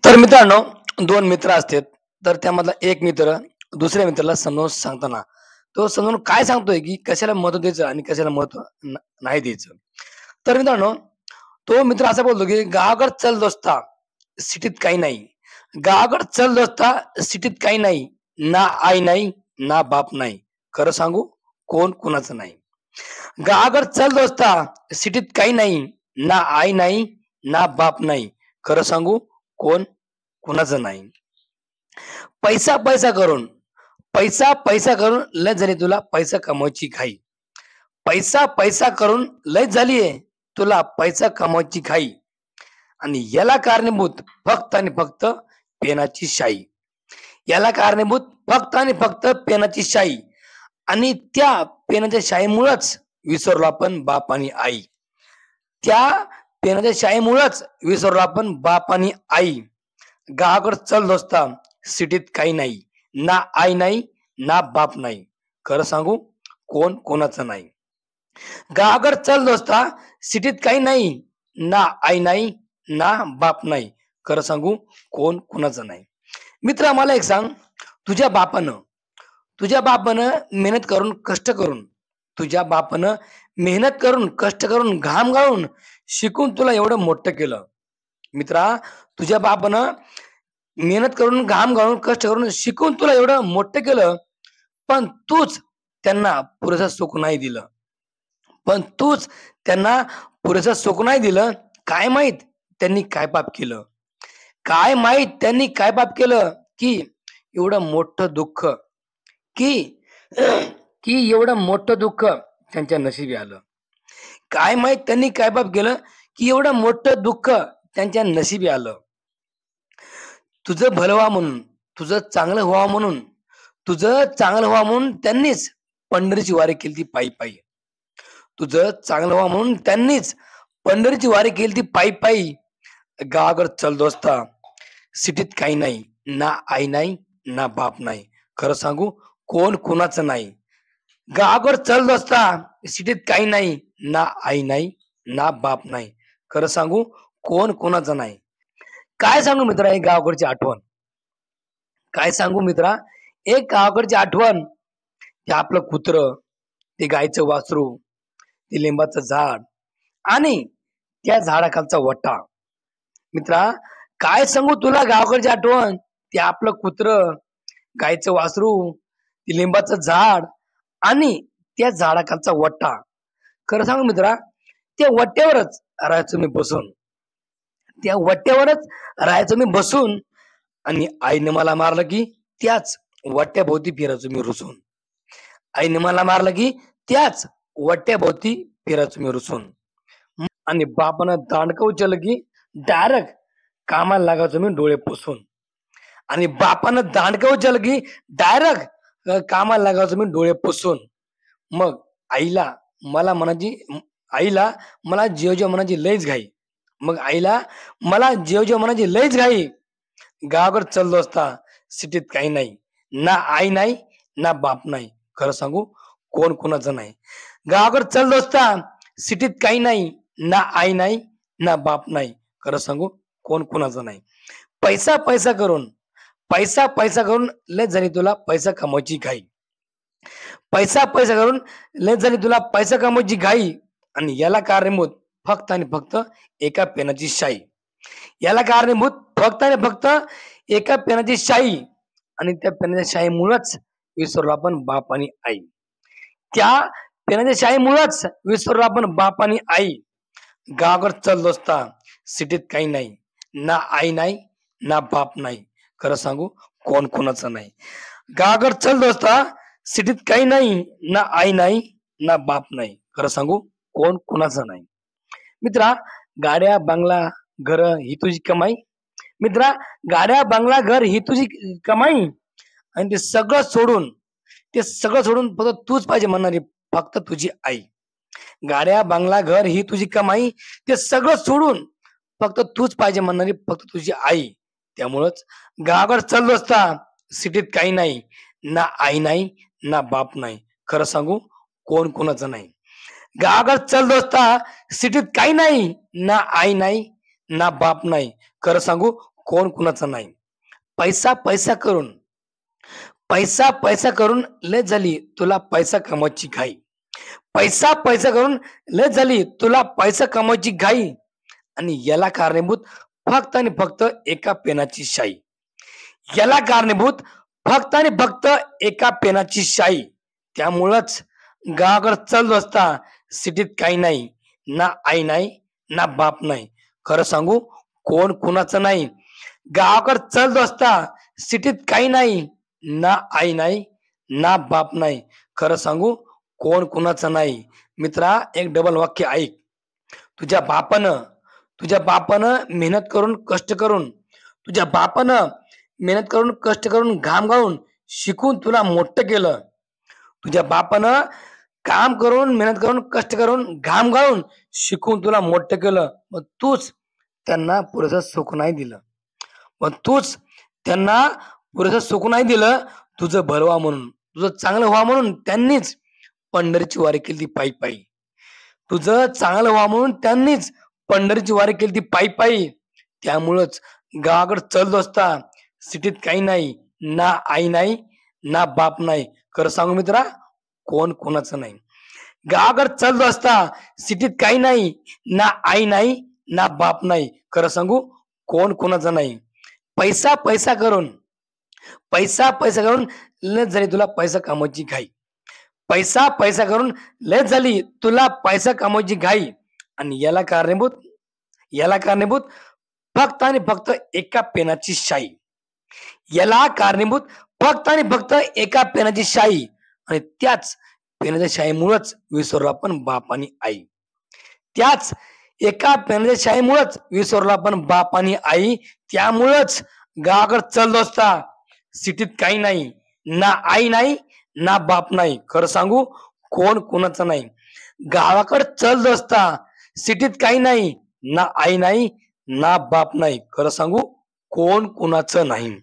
तर मित्रांनो, दोन मित्र असतात. तर त्यामधला एक मित्र दुसऱ्या मित्राला समजावून सांगताना, तो समजावून काय सांगतोय, की कशाला महत्त्व द्यायचं आणि कशाला महत्त्व नाही द्यायचं. तर मित्रांनो, तो मित्र असा बोलतो, की "गावाकडं चल दोस्ता, सिटीत काही नाही. गावाकडं चल दोस्ता, सिटीत काही नाही. ना आई नाही, ना बाप नाही. खरं सांगू कोण कुणाचं नाही. गावाकडं चल दोस्ता, सिटीत काही नाही. ना आई नाही, ना बाप नाही. खरं सांगू कोण कुणाचं नाही." पैसा पैसा करून पैसा करून लय झाली तुला पैसा कमवायची घाई. पैसा पैसा करून लय झालीये तुला पैसा कमवायची घाई. आणि याला कारणीभूत फक्त आणि फक्त पेनाची शाई. याला कारणीभूत फक्त आणि फक्त पेनाची शाई. आणि त्या पेनाच्या शाईमुळेच विसरलो आपण बाप आणि आई. त्या पेनाच्या शाईमुळेच विसरलो आपण बाप आणि आई. गावाकडं चल दोस्ता, सिटीत काही नाही. ना आई नाही, ना बाप नाही. खरं सांगू कोण कोणाचं नाही. गावाकडं चल दोस्ता, सिटीत काही नाही. ना आई नाही, ना बाप नाही. खरं सांगू कोण कुणाचं नाही. मित्रा मला एक सांग, तुझ्या बापानं तुझ्या बापानं मेहनत करून, कष्ट करून, तुझ्या बापानं मेहनत करून, कष्ट करून, घाम गाळून शिकून तुला एवढं मोठं केलं. मित्रा, तुझ्या बापानं मेहनत करून, घाम गाळून, कष्ट करून शिकून तुला एवढं मोठं केलं, पण तूच त्यांना पुरेसं सुख नाही दिलं. पण तूच त्यांना पुरेसं सुख नाही दिलं. काय माहीत त्यांनी काय पाप केलं? काय माहीत त्यांनी काय पाप केलं, की एवढं मोठं दुःख, की की एवढं मोठं दुःख त्यांच्या नशिबी आलं. काय माहीत त्यांनी काय पाप केलं, की एवढं मोठं दुःख त्यांच्या नशिबी आलं. तुझं भलं व्हावं म्हणून, तुझं चांगलं व्हावं म्हणून, तुझं चांगलं व्हावं म्हणून त्यांनीच पंढरीची वारी केली पायी पायी. तुझं चांगलं व्हावं म्हणून त्यांनीच पंढरीची वारी केली पायी पायी. गावाकडं चल दोस्ता, सिटीत काही नाही. ना आई नाही, ना बाप नाही. खरं सांगू कोण कुणाचं नाही. गावाकडं चल दोस्ता, सिटीत काही नाही. ना आई नाही, ना बाप नाही. खरं सांगू कोण कोणाचं नाही. काय सांगू मित्रा एक गावाकडची आठवण. काय सांगू मित्रा एक गावाकडची आठवण. ते आपलं कुत्रं, ते गायचं वासरू, ते लिंबाचं झाड आणि त्या झाडाखालचा वटा. मित्रा काय सांगू तुला गावाकडची आठवण. ते आपलं कुत्रं, गायचं वासरू, ते लिंबाचं झाड आणि त्या झाडाखालचा वटा. खरं सांगू मित्रा त्या वट्यावरच राहायचो मी बसून. त्या वट्यावरच राहायचो मी बसून. आणि आईने मला मारलं की त्याच वट्याभोवती फिरायचो मी रुसून. आईने मला मारलं की त्याच वट्याभोवती फिरायचो मी रुसून. आणि बापानं दांडकं उचललं की डायरेक्ट कामाला लागायचो मी डोळे पुसून. आणि बापानं दांडकं उचललं की डायरेक्ट कामाला लागायचो मी डोळे पुसून. मग आईला मला म्हणायची आईला मला जेव जेव म्हणायची लयच घाई. मग आईला मला जेव जेव म्हणायची लयच घाई. गावाकडं चाललो असता, सिटीत काही नाही. ना आई नाही, ना बाप नाही. खरं सांगू कोण कोणाचं नाही. गावाकडं चाललो असता, सिटीत काही नाही. ना आई नाही, ना बाप नाही. खरं सांगू कोण कोणाचं नाही. पैसा पैसा करून पैसा करून लय झाली तुला पैसा कमवायची घाई. पैसा पैसा करून लय झाली तुला पैसा कमवायची घाई. आणि याला कारणीभूत फक्त आणि फक्त एका पेनाची शाई. याला कारणीभूत फक्त आणि फक्त एका पेनाची शाई. आणि त्या पेनाच्या शाईमुळेच विसरलो आपण बाप आणि आई. त्या पेनाच्या शाईमुळेच विसरलो आपण बाप आणि आई. गावाकडं चाललो असता, सिटीत काही नाही. ना आई नाही, ना बाप नाही. खरं सांगू कोण कोणाचं नाही. गावाकडं चाललो असता, सिटीत काही नाही. ना आई नाही, ना बाप नाही. खरं सांगू कोण कोणाचं नाही. मित्रा गाड्या बंगला घर ही तुझी कमाई. मित्रा गाड्या बंगला घर ही तुझी कमाई. आणि ते सगळं सोडून फक्त तूच पाहिजे म्हणणारी फक्त तुझी आई. गाड्या बंगला घर ही तुझी कमाई. ते सगळं सोडून फक्त तूच पाहिजे म्हणणारी फक्त तुझी आई. त्यामुळंच गावाकडं चाललो असता, सिटीत काही नाही. ना आई नाही, ना बाप नाही. खरं सांगू कोण कोणाचं नाही. गावाकडं चाललो असता, सिटीत काही नाही. ना आई नाही, ना बाप नाही. खरं सांगू कोण कुणाचं नाही. पैसा पैसा करून पैसा पैसा करून लय झाली तुला पैसा कमवायची घाई. पैसा पैसा करून लय झाली तुला पैसा कमवायची घाई आणि याला कारणीभूत फक्त आणि फक्त एका पेनाची शाई. याला कारणीभूत फक्त आणि फक्त एका पेनाची शाई. त्यामुळंच गावाकडे चल असता सिटीत काही नाही. ना आई नाही ना बाप नाही. खरं सांगू कोण कुणाचं नाही. गावाकडे चल असता सिटीत काही नाही. ना आई नाही ना बाप नाही. खरं सांगू कोण कुणाचं नाही. मित्रा एक डबल वाक्य ऐक. तुझ्या बापानं तुझ्या बापानं मेहनत करून कष्ट करून तुझ्या बापानं मेहनत करून कष्ट करून घाम गाळून शिकून तुला मोठं केलं. तुझ्या बापानं काम करून मेहनत करून कष्ट करून घाम गाळून शिकून तुला मोठं केलं. मग तूच त्यांना पुरेसं सुख नाही दिलं. मग तूच त्यांना पुरेसं सुख नाही दिलं. तुझं भलं व्हा म्हणून तुझं चांगलं व्हा म्हणून त्यांनीच पंढरीची वारी केली ती पायी पायी. तुझं चांगलं व्हा म्हणून त्यांनीच पंढरीची वारी केली ती पायी पायी. त्यामुळंच गावाकडे चल असता सिटीत काही नाही. ना आई नाही ना बाप नाही. खरं सांगू मित्रा कोण कोणाचं नाही. गावाकडे चल असता सिटीत काही नाही. ना आई नाही ना बाप नाही. खरं सांगू कोण कोणाचं नाही. पैसा पैसा करून लय झाली तुला पैसा कमवायची घाई. पैसा पैसा करून लय झाली तुला पैसा कमवायची घाई आणि याला कारणीभूत फक्त आणि फक्त एका पेनाची शाई. याला कारणीभूत फक्त आणि फक्त एका पेनाची शाई आणि त्याच पेनाच्या शाईमुळेच विसरलो आपण बाप आणि आई. त्याच एका पेनाच्या शाईमुळेच विसरलो आपण बाप आणि आई. त्यामुळंच गावाकडे चल असता सिटीत काही नाही. ना आई नाही ना बाप नाही. खरं सांगू कोण कोणाचं नाही. गावाकडे चल असता सिटीत काही नाही. ना आई नाही ना बाप नाही. खरं सांगू कोण कोणाचं नाही.